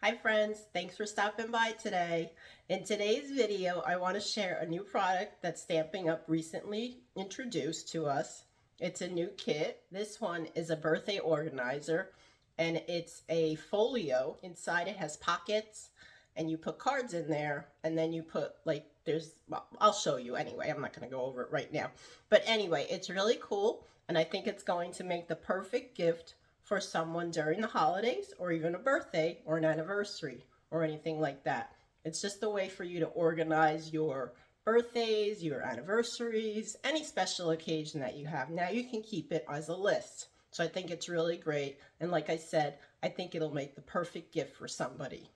Hi friends, thanks for stopping by today. In today's video, I want to share a new product that Stampin' Up! Recently introduced to us. It's a new kit. This one is a birthday organizer and it's a folio. Inside it has pockets and you put cards in there and then you put well, I'll show you anyway. I'm not going to go over it right now. But anyway, it's really cool and I think it's going to make the perfect gift for someone during the holidays or even a birthday or an anniversary or anything like that. It's just a way for you to organize your birthdays, your anniversaries, any special occasion that you have. Now you can keep it as a list. So I think it's really great. And like I said, I think it'll make the perfect gift for somebody.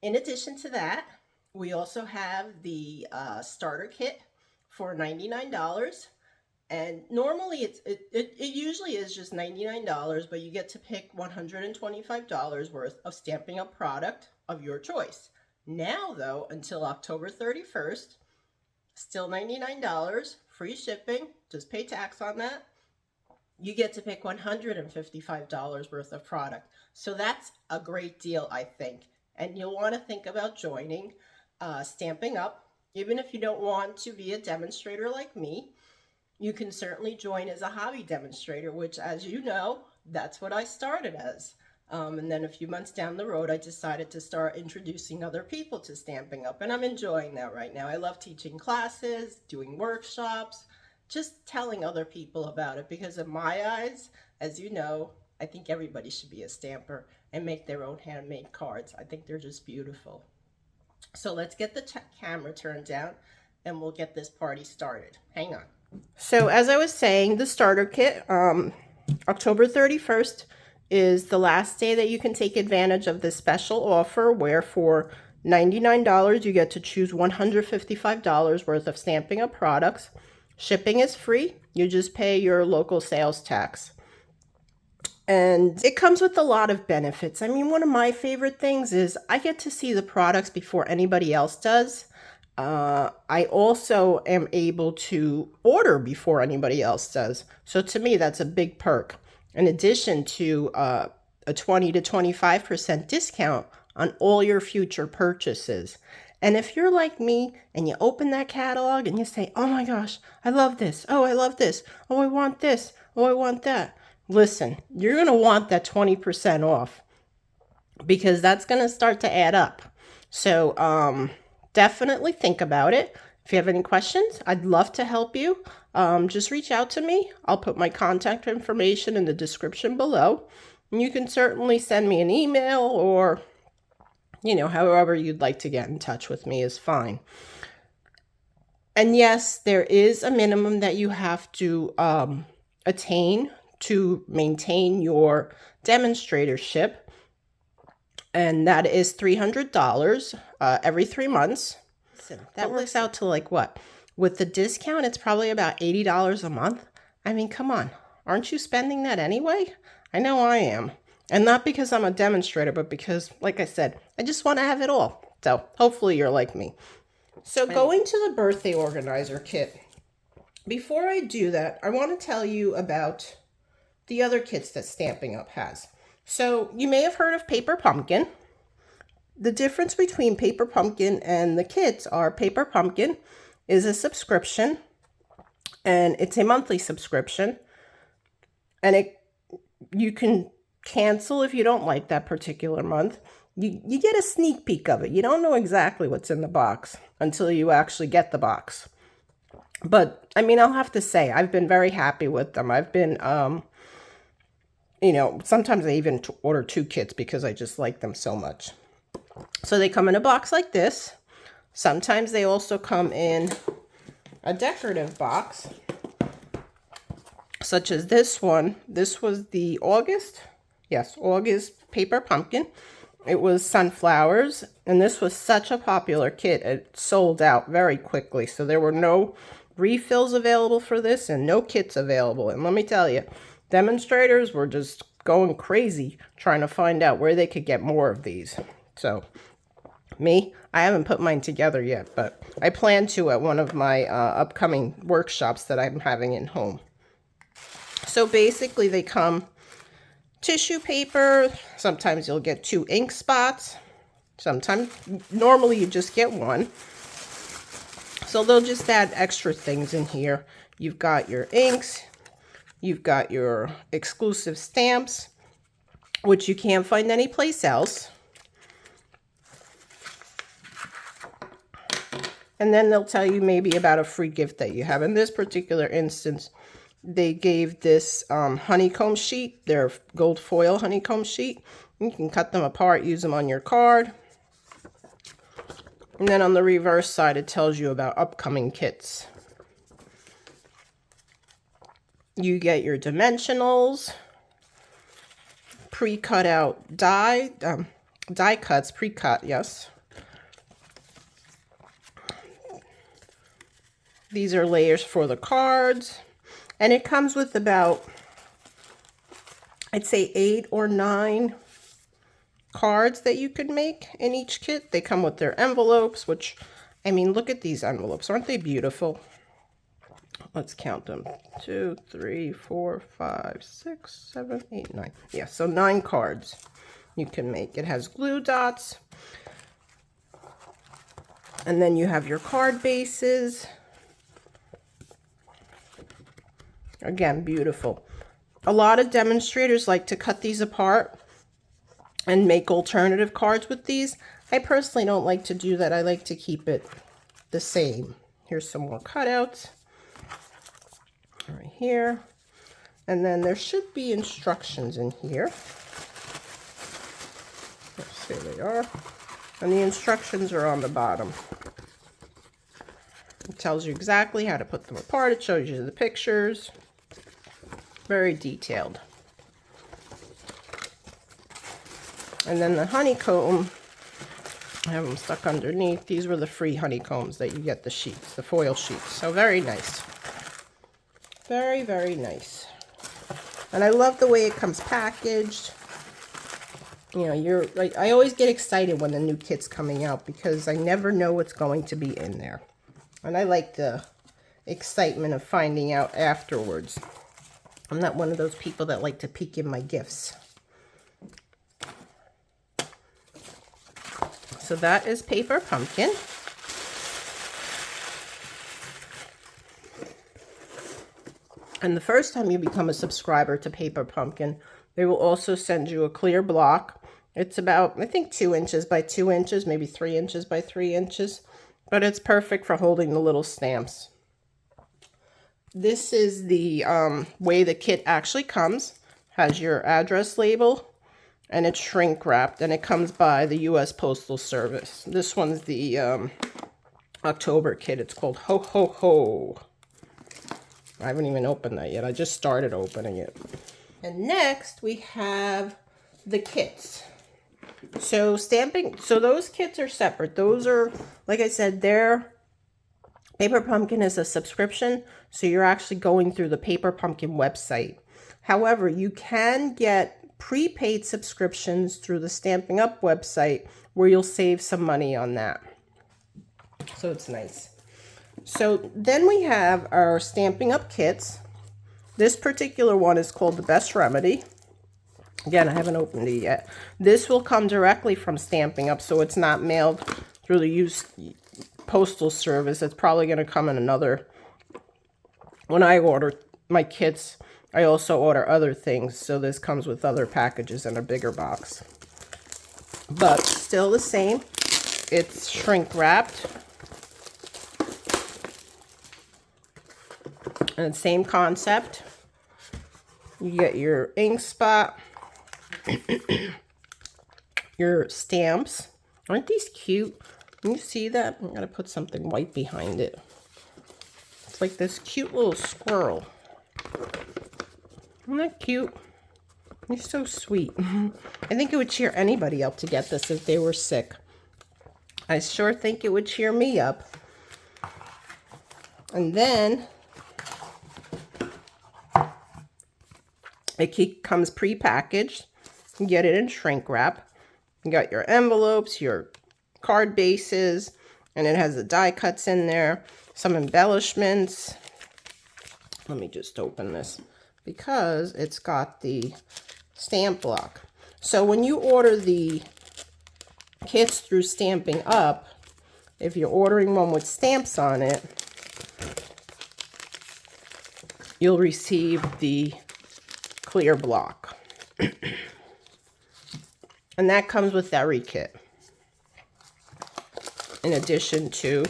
In addition to that, we also have the starter kit for $99. And normally it usually is just $99, but you get to pick $125 worth of Stampin' Up! Product of your choice. Now though, until October 31st, still $99, free shipping, just pay tax on that. You get to pick $155 worth of product. So that's a great deal, I think. And you'll want to think about joining Stampin' Up! Even if you don't want to be a demonstrator like me. You can certainly join as a hobby demonstrator, which, as you know, that's what I started as. And then a few months down the road, I decided to start introducing other people to Stampin' Up! And I'm enjoying that right now. I love teaching classes, doing workshops, just telling other people about it. Because in my eyes, as you know, I think everybody should be a stamper and make their own handmade cards. I think they're just beautiful. So let's get the camera turned down and we'll get this party started. Hang on. So as I was saying, the starter kit, October 31st is the last day that you can take advantage of this special offer where for $99 you get to choose $155 worth of Stampin' Up! Products. Shipping is free. You just pay your local sales tax. And it comes with a lot of benefits. I mean, one of my favorite things is I get to see the products before anybody else does. I also am able to order before anybody else does. So to me, that's a big perk. In addition to a 20 to 25% discount on all your future purchases. And if you're like me and you open that catalog and you say, oh my gosh, I love this. Oh, I love this. Oh, I want this. Oh, I want that. Listen, you're going to want that 20% off because that's going to start to add up. So, definitely think about it. If you have any questions, I'd love to help you. Just reach out to me. I'll put my contact information in the description below. And you can certainly send me an email or, however you'd like to get in touch with me is fine. And yes, there is a minimum that you have to attain to maintain your demonstratorship. And that is $300 every 3 months. That works out to like what? With the discount, it's probably about $80 a month. I mean, come on. Aren't you spending that anyway? I know I am. And not because I'm a demonstrator, but because, like I said, I just want to have it all. So hopefully you're like me. So going to the birthday organizer kit. Before I do that, I want to tell you about the other kits that Stampin' Up! Has. So you may have heard of Paper Pumpkin. The difference between Paper Pumpkin and the kits are Paper Pumpkin is a subscription and it's a monthly subscription and you can cancel if you don't like that particular month. You get a sneak peek of it. You don't know exactly what's in the box until you actually get the box. But I mean, I'll have to say I've been very happy with them. I've been sometimes I even order 2 kits because I just like them so much. So they come in a box like this. Sometimes they also come in a decorative box, such as this one. This was the August Paper Pumpkin. It was sunflowers, and this was such a popular kit. It sold out very quickly, so there were no refills available for this and no kits available. And let me tell you, demonstrators were just going crazy trying to find out where they could get more of these. So me, I haven't put mine together yet, but I plan to at one of my upcoming workshops that I'm having in home. So basically they come tissue paper. Sometimes you'll get 2 ink spots. Sometimes, normally you just get one. So they'll just add extra things in here. You've got your inks, you've got your exclusive stamps, which you can't find anyplace else. And then they'll tell you maybe about a free gift that you have. In this particular instance, they gave this honeycomb sheet, their gold foil honeycomb sheet. You can cut them apart, use them on your card. And then on the reverse side, it tells you about upcoming kits. You get your dimensionals, pre-cut out die cuts, pre-cut, yes. These are layers for the cards. And it comes with about, I'd say 8 or 9 cards that you could make in each kit. They come with their envelopes, which, I mean, look at these envelopes. Aren't they beautiful? Let's count them. 2, 3, 4, 5, 6, 7, 8, 9. Yeah, so 9 cards you can make. It has glue dots. And then you have your card bases. Again, beautiful. A lot of demonstrators like to cut these apart and make alternative cards with these. I personally don't like to do that. I like to keep it the same. Here's some more cutouts right here. And then there should be instructions in here. Let's see, they are. And the instructions are on the bottom. It tells you exactly how to put them apart. It shows you the pictures. Very detailed. And then the honeycomb, I have them stuck underneath. These were the free honeycombs that you get, the sheets, the foil sheets. So very nice. Very, very nice. And I love the way it comes packaged. You know, you're like, I always get excited when the new kit's coming out because I never know what's going to be in there. And I like the excitement of finding out afterwards. I'm not one of those people that like to peek in my gifts. So that is Paper Pumpkin. And the first time you become a subscriber to Paper Pumpkin, they will also send you a clear block. It's about, I think, 2 inches by 2 inches, maybe 3 inches by 3 inches. But it's perfect for holding the little stamps. This is the way the kit actually comes. Has your address label, and it's shrink wrapped, and it comes by the U.S. Postal Service. This one's the October kit. It's called Ho Ho Ho. I haven't even opened that yet. I just started opening it. And next we have the kits. So those kits are separate. Those are, like I said, Paper Pumpkin is a subscription, so you're actually going through the Paper Pumpkin website. However, you can get prepaid subscriptions through the Stampin' Up website where you'll save some money on that. So it's nice. So then we have our Stampin' Up kits. This particular one is called The Best Remedy. Again, I haven't opened it yet. This will come directly from Stampin' Up, so it's not mailed through the U.S. Postal Service. It's probably going to come in another. When I order my kits, I also order other things, so this comes with other packages in a bigger box. But still the same. It's shrink wrapped. And same concept. You get your ink spot, your stamps. Aren't these cute? Can you see that? I'm gonna put something white behind it. It's like this cute little squirrel. Isn't that cute? You're so sweet. I think it would cheer anybody up to get this if they were sick. I sure think it would cheer me up. And then it comes pre-packaged. You get it in shrink wrap. You got your envelopes, your card bases, and it has the die cuts in there, some embellishments. Let me just open this because it's got the stamp block. So when you order the kits through Stampin' Up, if you're ordering one with stamps on it, you'll receive the clear block. And that comes with every kit. In addition to,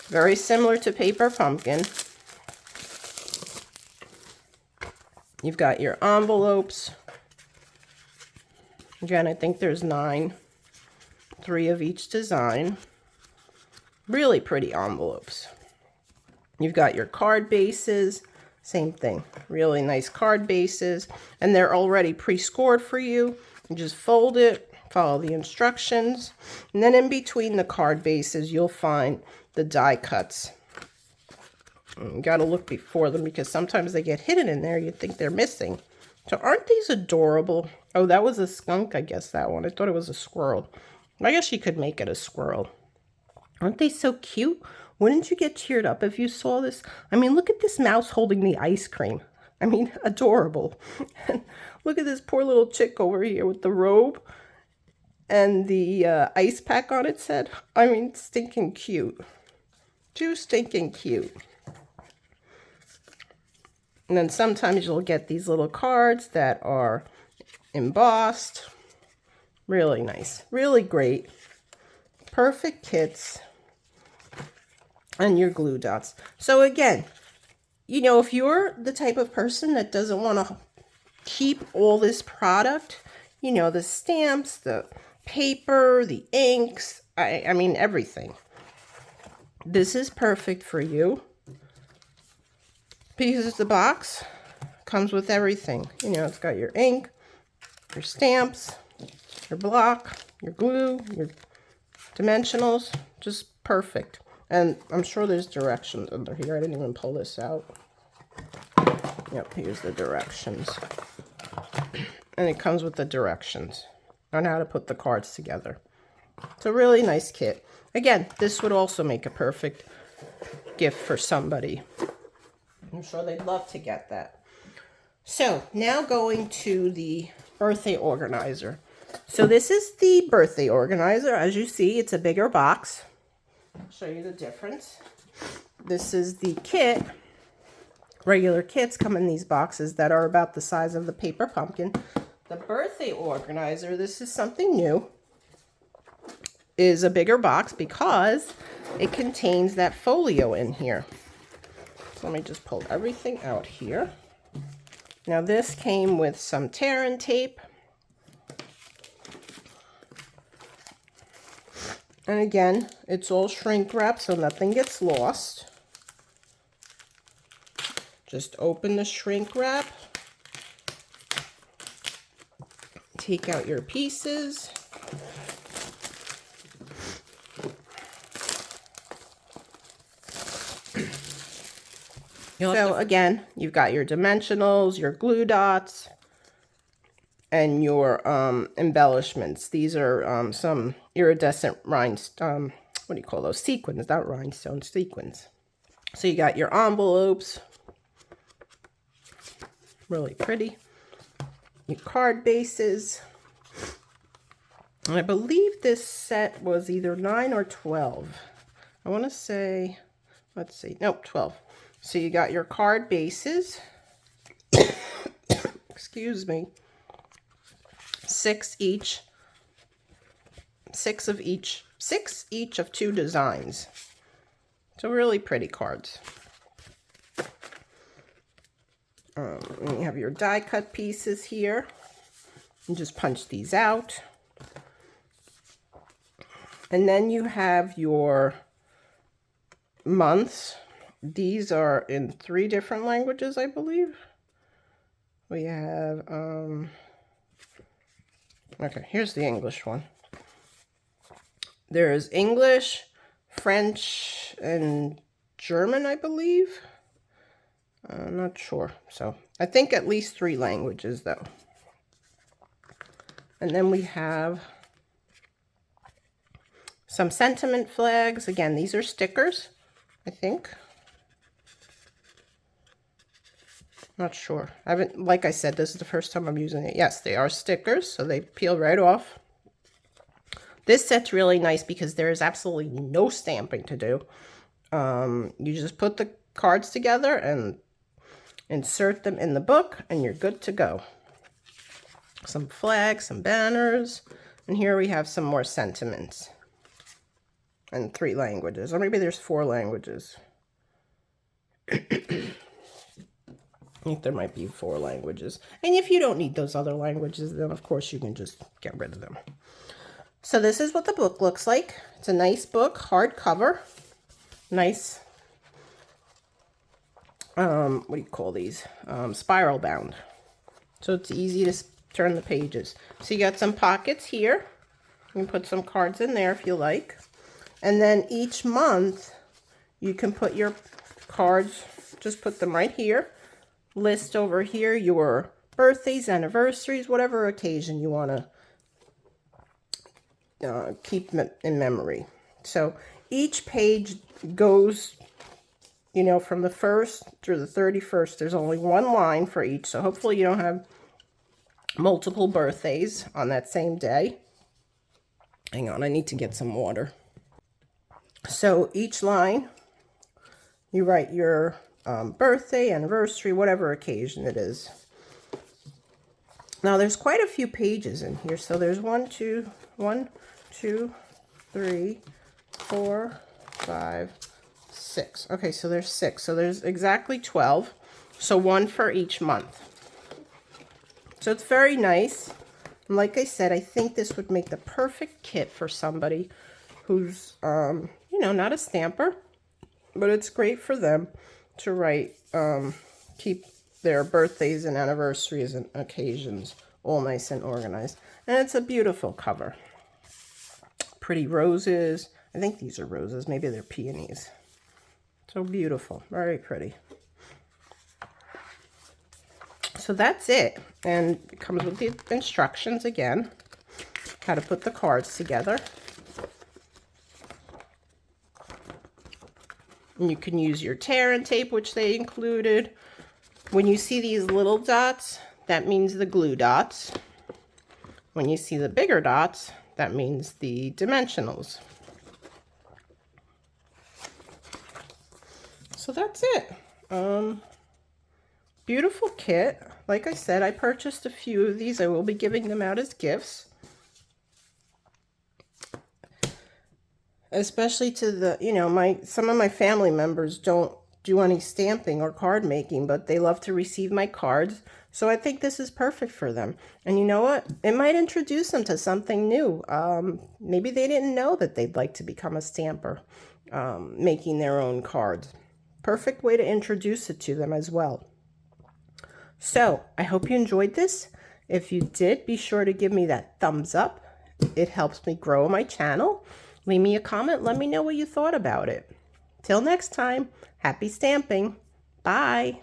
very similar to Paper Pumpkin, you've got your envelopes. Again, I think there's 9, 3 of each design. Really pretty envelopes. You've got your card bases, same thing, really nice card bases, and they're already pre-scored for you. You just fold it, follow the instructions, and then in between the card bases, you'll find the die cuts. You got to look before them because sometimes they get hidden in there. You think they're missing. So aren't these adorable? Oh, that was a skunk, I guess, that one. I thought it was a squirrel. I guess you could make it a squirrel. Aren't they so cute? Wouldn't you get cheered up if you saw this? I mean, look at this mouse holding the ice cream. I mean, adorable. Look at this poor little chick over here with the robe and the ice pack on its head. I mean, stinking cute. Too stinking cute. And then sometimes you'll get these little cards that are embossed. Really nice. Really great. Perfect kits. And your glue dots. So again, you know, if you're the type of person that doesn't want to keep all this product, you know, the stamps, the paper, the inks, I mean everything. This is perfect for you. Because the box comes with everything. You know, it's got your ink, your stamps, your block, your glue, your dimensionals. Just perfect. And I'm sure there's directions under here. I didn't even pull this out. Yep, here's the directions. And it comes with the directions on how to put the cards together. It's a really nice kit. Again, this would also make a perfect gift for somebody. I'm sure they'd love to get that. So now going to the birthday organizer. So this is the birthday organizer. As you see, it's a bigger box. I'll show you the difference. This is the kit. Regular kits come in these boxes that are about the size of the Paper Pumpkin. The birthday organizer, this is something new, is a bigger box because it contains that folio in here. So let me just pull everything out here. Now this came with some tear and tape. And again, it's all shrink wrap so nothing gets lost. Just open the shrink wrap. Take out your pieces. So again, you've got your dimensionals, your glue dots, and your embellishments. These are some iridescent rhinestone, what do you call those? Sequins, not rhinestone, sequins. So you got your envelopes, really pretty. Your card bases. And I believe this set was either 9 or 12. I want to say, let's see, nope, 12. So you got your card bases. Excuse me. 6 each. 6 each of 2 designs. So really pretty cards. And you have your die cut pieces here. You just punch these out. And then you have your months. These are in 3 different languages, I believe. We have, okay, here's the English one. There's English, French, and German, I believe. I'm not sure. So I think at least 3 languages, though. And then we have some sentiment flags. Again, these are stickers, I think. Not sure. I haven't, like I said, this is the first time I'm using it. Yes, they are stickers, so they peel right off. This set's really nice because there is absolutely no stamping to do. You just put the cards together and insert them in the book, and you're good to go. Some flags, some banners, and here we have some more sentiments. And 3 languages, or maybe there's 4 languages. I think there might be 4 languages. And if you don't need those other languages, then of course you can just get rid of them. So this is what the book looks like. It's a nice book, hardcover. Nice, what do you call these? Spiral bound. So it's easy to turn the pages. So you got some pockets here. You can put some cards in there if you like. And then each month you can put your cards, just put them right here. List over here your birthdays, anniversaries, whatever occasion you want to keep in memory. So each page goes, you know, from the 1st through the 31st. There's only 1 line for each. So hopefully you don't have multiple birthdays on that same day. Hang on, I need to get some water. So each line, you write your birthday, anniversary, whatever occasion it is. Now there's quite a few pages in here. So there's 1, 2, 3, 4, 5, 6. Okay, so there's 6. So there's exactly 12. So 1 for each month. So it's very nice. And like I said, I think this would make the perfect kit for somebody who's, you know, not a stamper, but it's great for them to write, keep their birthdays and anniversaries and occasions all nice and organized. And it's a beautiful cover. Pretty roses. I think these are roses. Maybe they're peonies. So beautiful. Very pretty. So that's it. And it comes with the instructions again. How to put the cards together. And you can use your tear and tape, which they included. When you see these little dots, that means the glue dots. When you see the bigger dots, that means the dimensionals. So that's it. Beautiful kit. Like I said, I purchased a few of these. I will be giving them out as gifts. Especially to the, you know, some of my family members don't do any stamping or card making, but they love to receive my cards. So I think this is perfect for them. And you know what? It might introduce them to something new. Maybe they didn't know that they'd like to become a stamper, making their own cards. Perfect way to introduce it to them as well. So I hope you enjoyed this. If you did, be sure to give me that thumbs up. It helps me grow my channel. Leave me a comment. Let me know what you thought about it. Till next time, happy stamping. Bye.